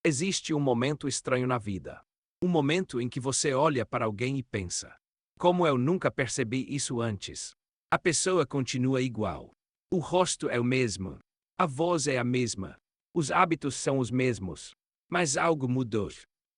Existe um momento estranho na vida. Um momento em que você olha para alguém e pensa: como eu nunca percebi isso antes? A pessoa continua igual. O rosto é o mesmo. A voz é a mesma. Os hábitos são os mesmos. Mas algo mudou.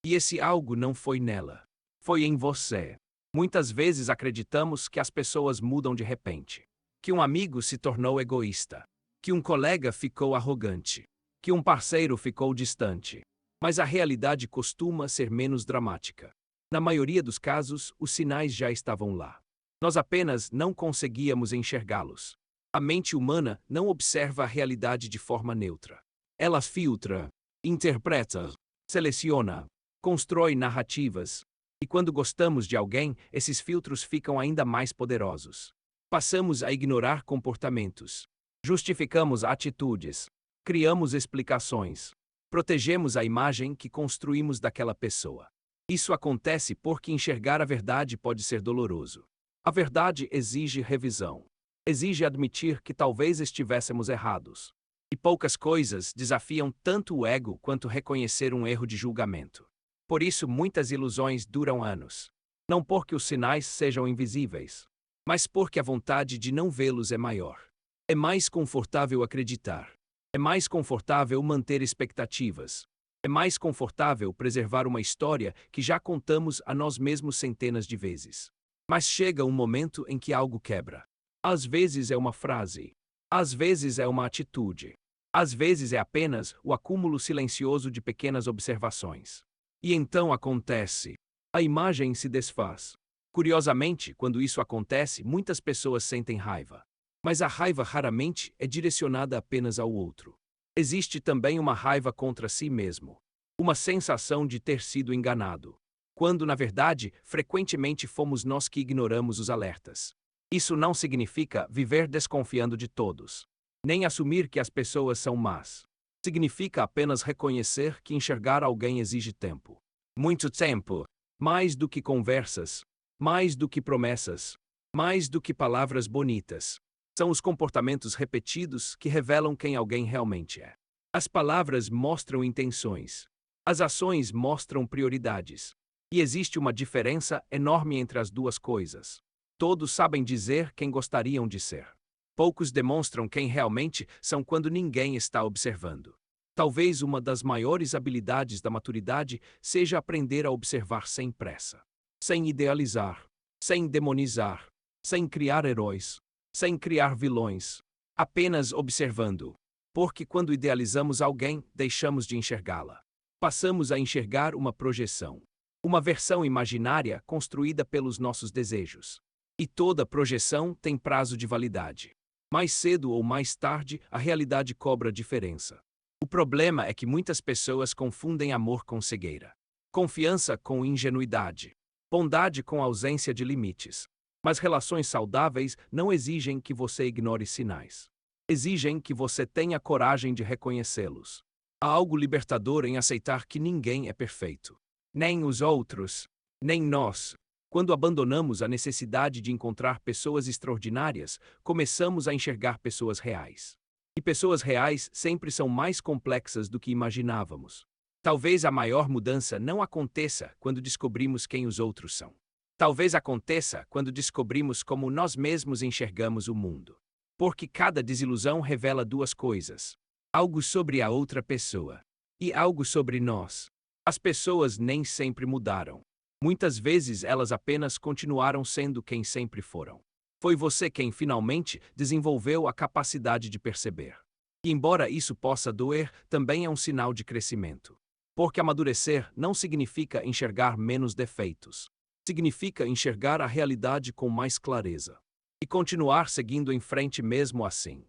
E esse algo não foi nela. Foi em você. Muitas vezes acreditamos que as pessoas mudam de repente. Que um amigo se tornou egoísta. Que um colega ficou arrogante. Que um parceiro ficou distante. Mas a realidade costuma ser menos dramática. Na maioria dos casos, os sinais já estavam lá. Nós apenas não conseguíamos enxergá-los. A mente humana não observa a realidade de forma neutra. Ela filtra, interpreta, seleciona, constrói narrativas. E quando gostamos de alguém, esses filtros ficam ainda mais poderosos. Passamos a ignorar comportamentos. Justificamos atitudes. Criamos explicações. Protegemos a imagem que construímos daquela pessoa. Isso acontece porque enxergar a verdade pode ser doloroso. A verdade exige revisão. Exige admitir que talvez estivéssemos errados. E poucas coisas desafiam tanto o ego quanto reconhecer um erro de julgamento. Por isso, muitas ilusões duram anos. Não porque os sinais sejam invisíveis, mas porque a vontade de não vê-los é maior. É mais confortável acreditar. É mais confortável manter expectativas. É mais confortável preservar uma história que já contamos a nós mesmos centenas de vezes. Mas chega um momento em que algo quebra. Às vezes é uma frase. Às vezes é uma atitude. Às vezes é apenas o acúmulo silencioso de pequenas observações. E então acontece. A imagem se desfaz. Curiosamente, quando isso acontece, muitas pessoas sentem raiva. Mas a raiva raramente é direcionada apenas ao outro. Existe também uma raiva contra si mesmo. Uma sensação de ter sido enganado. Quando, na verdade, frequentemente fomos nós que ignoramos os alertas. Isso não significa viver desconfiando de todos. Nem assumir que as pessoas são más. Significa apenas reconhecer que enxergar alguém exige tempo. Muito tempo. Mais do que conversas. Mais do que promessas. Mais do que palavras bonitas. São os comportamentos repetidos que revelam quem alguém realmente é. As palavras mostram intenções. As ações mostram prioridades. E existe uma diferença enorme entre as duas coisas. Todos sabem dizer quem gostariam de ser. Poucos demonstram quem realmente são quando ninguém está observando. Talvez uma das maiores habilidades da maturidade seja aprender a observar sem pressa. Sem idealizar. Sem demonizar. Sem criar heróis. Sem criar vilões, apenas observando. Porque quando idealizamos alguém, deixamos de enxergá-la. Passamos a enxergar uma projeção. Uma versão imaginária construída pelos nossos desejos. E toda projeção tem prazo de validade. Mais cedo ou mais tarde, a realidade cobra diferença. O problema é que muitas pessoas confundem amor com cegueira. Confiança com ingenuidade. Bondade com ausência de limites. Mas relações saudáveis não exigem que você ignore sinais. Exigem que você tenha coragem de reconhecê-los. Há algo libertador em aceitar que ninguém é perfeito. Nem os outros, nem nós. Quando abandonamos a necessidade de encontrar pessoas extraordinárias, começamos a enxergar pessoas reais. E pessoas reais sempre são mais complexas do que imaginávamos. Talvez a maior mudança não aconteça quando descobrimos quem os outros são. Talvez aconteça quando descobrimos como nós mesmos enxergamos o mundo. Porque cada desilusão revela duas coisas: algo sobre a outra pessoa e algo sobre nós. As pessoas nem sempre mudaram. Muitas vezes elas apenas continuaram sendo quem sempre foram. Foi você quem finalmente desenvolveu a capacidade de perceber. E embora isso possa doer, também é um sinal de crescimento. Porque amadurecer não significa enxergar menos defeitos. Significa enxergar a realidade com mais clareza. E continuar seguindo em frente mesmo assim.